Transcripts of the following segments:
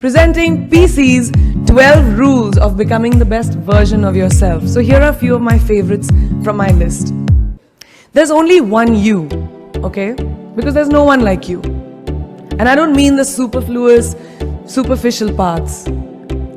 presenting PC's 12 rules of becoming the best version of yourself. So here are a few of my favorites from my list. There's only one you, okay? Because there's no one like you. And I don't mean the superfluous, superficial parts.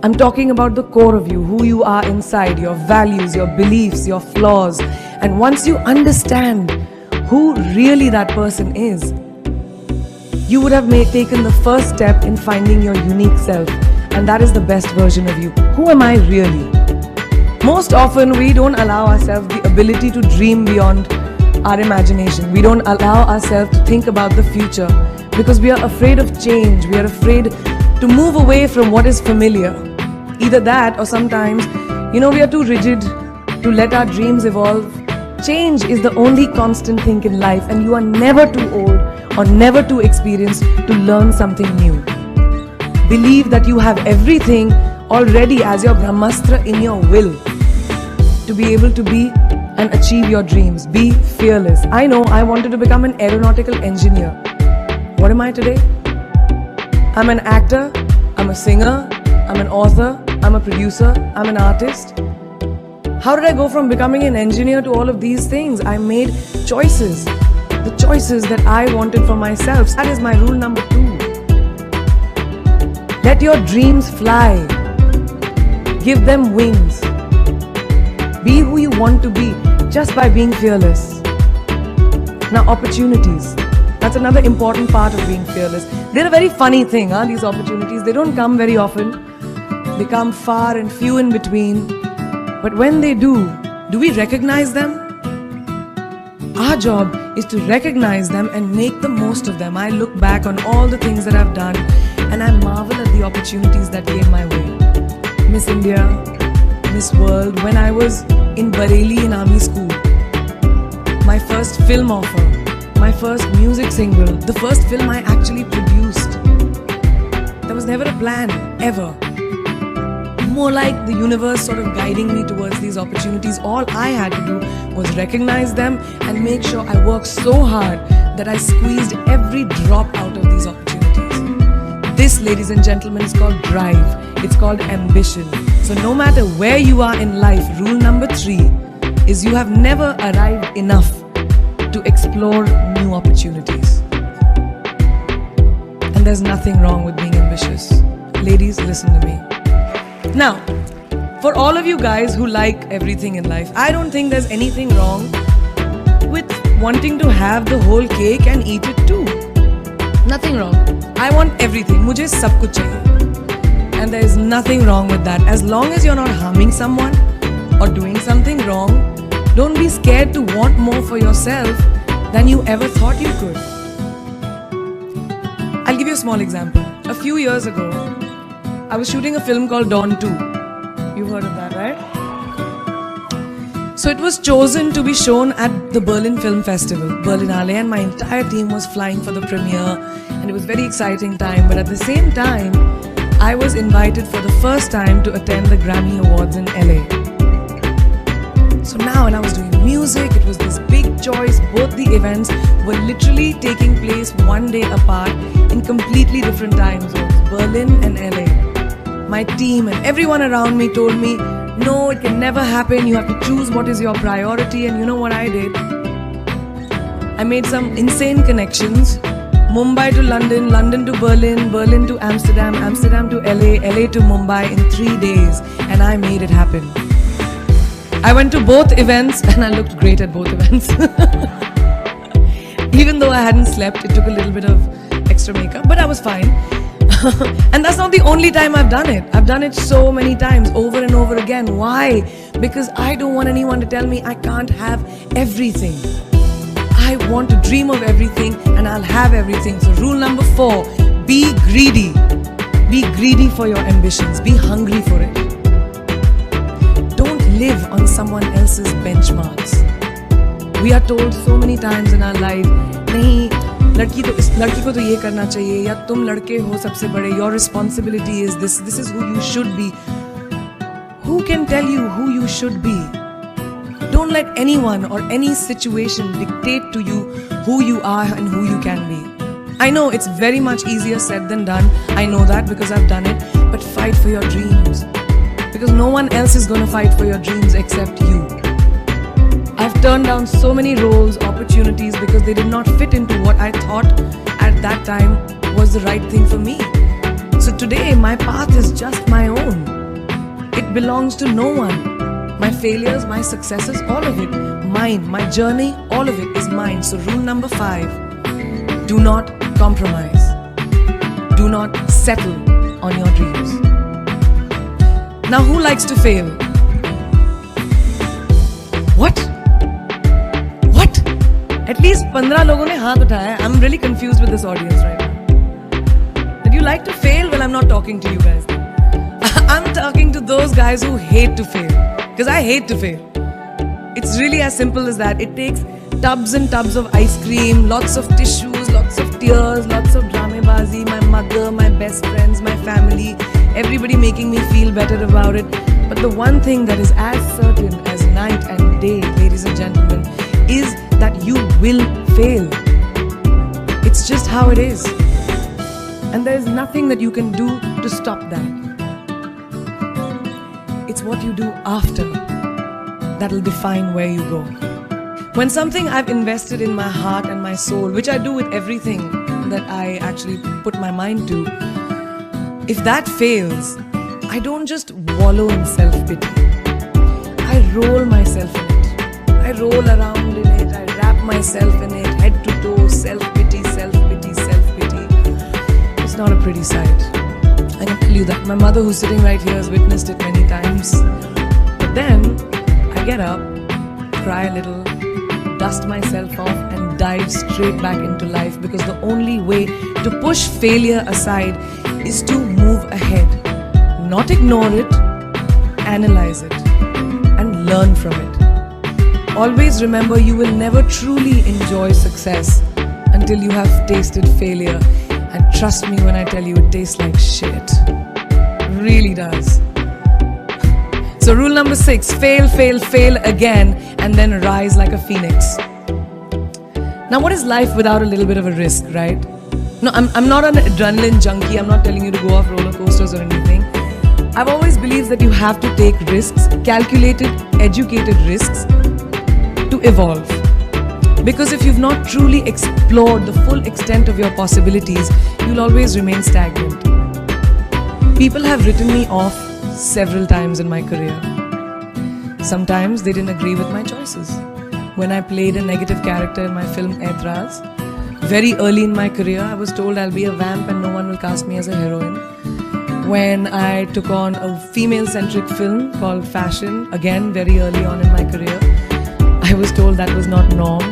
I'm talking about the core of you, who you are inside, your values, your beliefs, your flaws. And once you understand who really that person is, you would have taken the first step in finding your unique self, and that is the best version of you. Who am I really? Most often we don't allow ourselves the ability to dream beyond our imagination. We don't allow ourselves to think about the future because we are afraid of change. We are afraid to move away from what is familiar. Either that or sometimes, we are too rigid to let our dreams evolve. Change is the only constant thing in life, and you are never too old or never too experienced to learn something new. Believe that you have everything already as your Brahmastra in your will to be able to be and achieve your dreams. Be fearless. I know I wanted to become an aeronautical engineer. What am I today? I'm an actor, I'm a singer, I'm an author, I'm a producer, I'm an artist. How did I go from becoming an engineer to all of these things? I made choices. The choices that I wanted for myself. That is my rule number 2. Let your dreams fly. Give them wings. Be who you want to be just by being fearless. Now, opportunities. That's another important part of being fearless. They're a very funny thing, these opportunities. They don't come very often. They come far and few in between. But when they do we recognize them? Our job is to recognize them and make the most of them. I look back on all the things that I've done and I marvel at the opportunities that came my way. Miss India, Miss World, when I was in Bareilly in army school, my first film offer, my first music single, the first film I actually produced. There was never a plan, ever. More like the universe sort of guiding me towards these opportunities. All I had to do was recognize them and make sure I worked so hard that I squeezed every drop out of these opportunities. This, ladies and gentlemen, is called drive. It's called ambition. So no matter where you are in life, rule number 3 is you have never arrived enough to explore new opportunities. And there's nothing wrong with being ambitious. Ladies, listen to me. Now, for all of you guys who like everything in life, I don't think there's anything wrong with wanting to have the whole cake and eat it too. Nothing wrong. I want everything. Mujhe sab kuch chahiye. And there is nothing wrong with that. As long as you're not harming someone or doing something wrong, don't be scared to want more for yourself than you ever thought you could. I'll give you a small example. A few years ago, I was shooting a film called Dawn 2. You've heard of that, right? So it was chosen to be shown at the Berlin Film Festival, Berlinale, and my entire team was flying for the premiere, and it was a very exciting time. But at the same time, I was invited for the first time to attend the Grammy Awards in LA. So now when I was doing music, it was this big choice. Both the events were literally taking place one day apart in completely different time zones, Berlin and LA. My team and everyone around me told me, no, it can never happen. You have to choose what is your priority. And you know what I did? I made some insane connections. Mumbai to London, London to Berlin, Berlin to Amsterdam, Amsterdam to LA, LA to Mumbai in 3 days. And I made it happen. I went to both events and I looked great at both events. Even though I hadn't slept, it took a little bit of extra makeup, but I was fine. And that's not the only time I've done it. I've done it so many times, over and over again. Why? Because I don't want anyone to tell me I can't have everything. I want to dream of everything and I'll have everything. So rule number 4, be greedy. Be greedy for your ambitions. Be hungry for it. Don't live on someone else's benchmarks. We are told so many times in our life, nahi, लड़की को तो ये करना चाहिए, या तुम लड़के हो सबसे बड़े, your responsibility is this is who you should be. Who can tell you who you should be? Don't let anyone or any situation dictate to you who you are and who you can be. I know it's very much easier said than done. I know that because I've done it. But fight for your dreams. Because no one else is going to fight for your dreams except you. I've turned down so many roles, opportunities because they did not fit into what I thought at that time was the right thing for me. So today, my path is just my own. It belongs to no one. My failures, my successes, all of it, mine. My journey, all of it is mine. So rule number 5, do not compromise. Do not settle on your dreams. Now, who likes to fail? What? At least 15 लोगों ने हाथ उठाया. I'm really confused with this audience right now. That you like to fail? Well, I'm not talking to you guys. I'm talking to those guys who hate to fail. Because I hate to fail. It's really as simple as that. It takes tubs and tubs of ice cream, lots of tissues, lots of tears, lots of dramabazi, my mother, my best friends, my family, everybody making me feel better about it. But the one thing that is as certain as night and day, ladies and gentlemen, is that you will fail. It's just how it is. And there is nothing that you can do to stop that. It's what you do after that'll define where you go. When something I've invested in my heart and my soul, which I do with everything that I actually put my mind to, if that fails, I don't just wallow in self-pity. I roll myself in it. I roll around in it. I wrap myself in it, head to toe, self-pity, self-pity, self-pity. It's not a pretty sight. I can tell you that. My mother, who's sitting right here, has witnessed it many times. But then, I get up, cry a little, dust myself off and dive straight back into life, because the only way to push failure aside is to move ahead. Not ignore it, analyze it, and learn from it. Always remember, you will never truly enjoy success until you have tasted failure. And trust me when I tell you, it tastes like shit. Really does. So rule number 6, fail, fail, fail again, and then rise like a phoenix. Now, what is life without a little bit of a risk, right? No, I'm not an adrenaline junkie. I'm not telling you to go off roller coasters or anything. I've always believed that you have to take risks, calculated, educated risks, to evolve. Because if you've not truly explored the full extent of your possibilities, you'll always remain stagnant. People have written me off several times in my career. Sometimes they didn't agree with my choices. When I played a negative character in my film Aitraz, very early in my career, I was told I'll be a vamp and no one will cast me as a heroine. When I took on a female-centric film called Fashion, again very early on in my career, I was told that was not norm.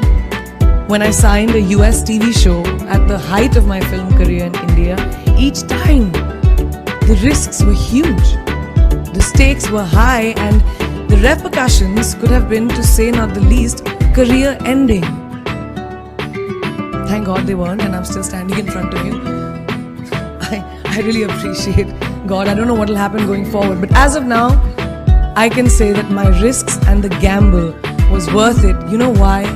When I signed a US TV show at the height of my film career in India, each time the risks were huge. The stakes were high and the repercussions could have been, to say not the least, career ending. Thank God they weren't, and I'm still standing in front of you. I really appreciate God. I don't know what will happen going forward, but as of now, I can say that my risks and the gamble was worth it. You know why?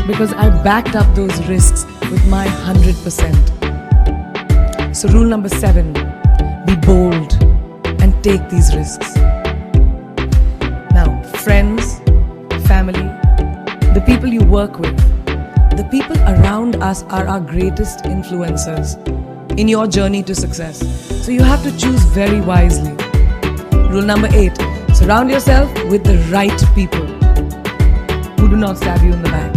Because I backed up those risks with my 100%. So rule number 7, be bold and take these risks. Now, friends, family, the people you work with, the people around us are our greatest influencers in your journey to success. So you have to choose very wisely. Rule number 8, surround yourself with the right people who do not stab you in the back.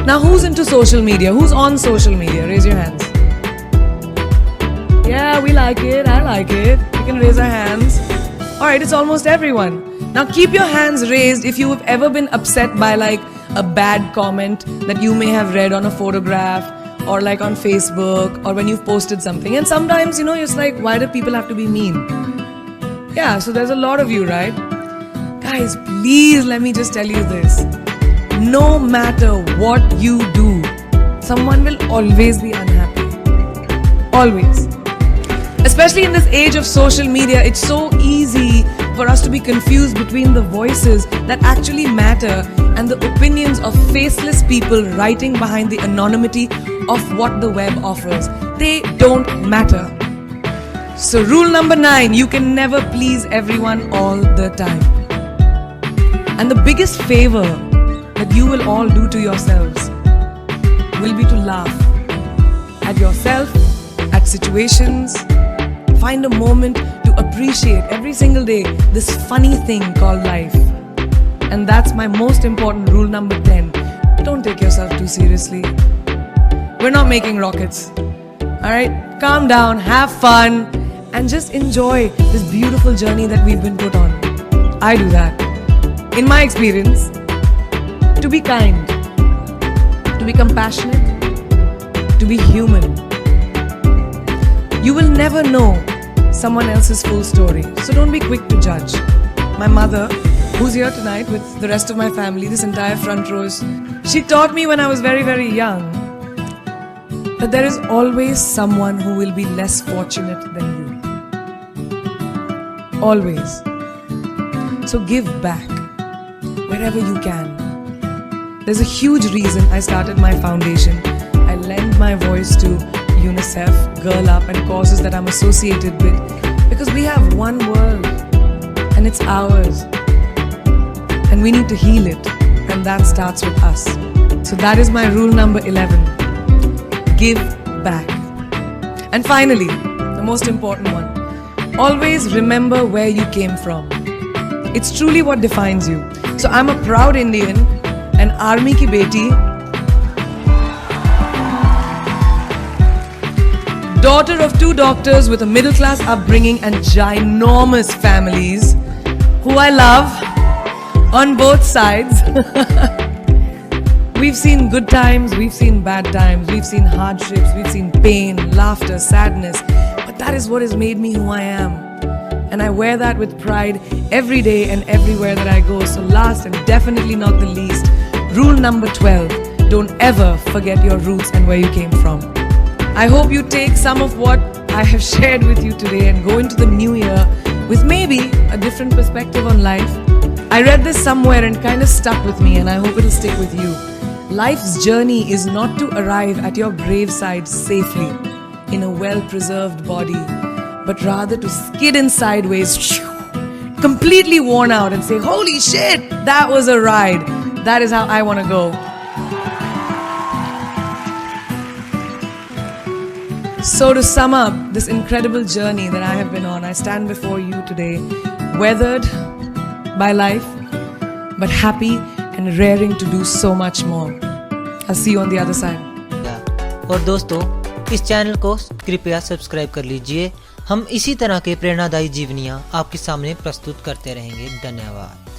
Now, who's into social media? Who's on social media? Raise your hands. Yeah, we like it. I like it. You can raise our hands. Alright, it's almost everyone. Now keep your hands raised if you have ever been upset by like a bad comment that you may have read on a photograph or like on Facebook or when you've posted something. And sometimes, you know, it's like, why do people have to be mean? Yeah, so there's a lot of you, right? Guys, please let me just tell you this. No matter what you do, someone will always be unhappy. Always. Especially in this age of social media, it's so easy for us to be confused between the voices that actually matter and the opinions of faceless people writing behind the anonymity of what the web offers. They don't matter. So rule number 9, you can never please everyone all the time. And the biggest favor that you will all do to yourselves will be to laugh at yourself, at situations. Find a moment to appreciate every single day this funny thing called life. And that's my most important rule number 10. Don't take yourself too seriously. We're not making rockets. Alright? Calm down, have fun, and just enjoy this beautiful journey that we've been put on. I do that. In my experience, to be kind, to be compassionate, to be human. You will never know someone else's full story, so don't be quick to judge. My mother, who's here tonight with the rest of my family, this entire front row, she taught me when I was very, very young that there is always someone who will be less fortunate than you. Always. So give back wherever you can. There's a huge reason I started my foundation. I lend my voice to UNICEF, Girl Up, and causes that I'm associated with, because we have one world and it's ours, and we need to heal it, and that starts with us. So that is my rule number 11. Give back. And finally, the most important one, always remember where you came from. It's truly what defines you. So I'm a proud Indian, an army ki beti, daughter of 2 doctors with a middle class upbringing and ginormous families, who I love on both sides. We've seen good times, we've seen bad times, we've seen hardships, we've seen pain, laughter, sadness, but that is what has made me who I am. And I wear that with pride every day and everywhere that I go. So last and definitely not the least, rule number 12, don't ever forget your roots and where you came from. I hope you take some of what I have shared with you today and go into the new year with maybe a different perspective on life. I read this somewhere and kind of stuck with me, and I hope it'll stick with you. Life's journey is not to arrive at your graveside safely in a well-preserved body, but rather to skid in sideways, completely worn out, and say, holy shit, that was a ride. That is how I want to go. So to sum up this incredible journey that I have been on, I stand before you today, weathered by life, but happy and raring to do so much more. I'll see you on the other side. और दोस्तों, इस channel को कृपया subscribe कर लीजिए। हम इसी तरह के प्रेरणादायी जीवनियाँ आपके सामने प्रस्तुत करते रहेंगे। धन्यवाद।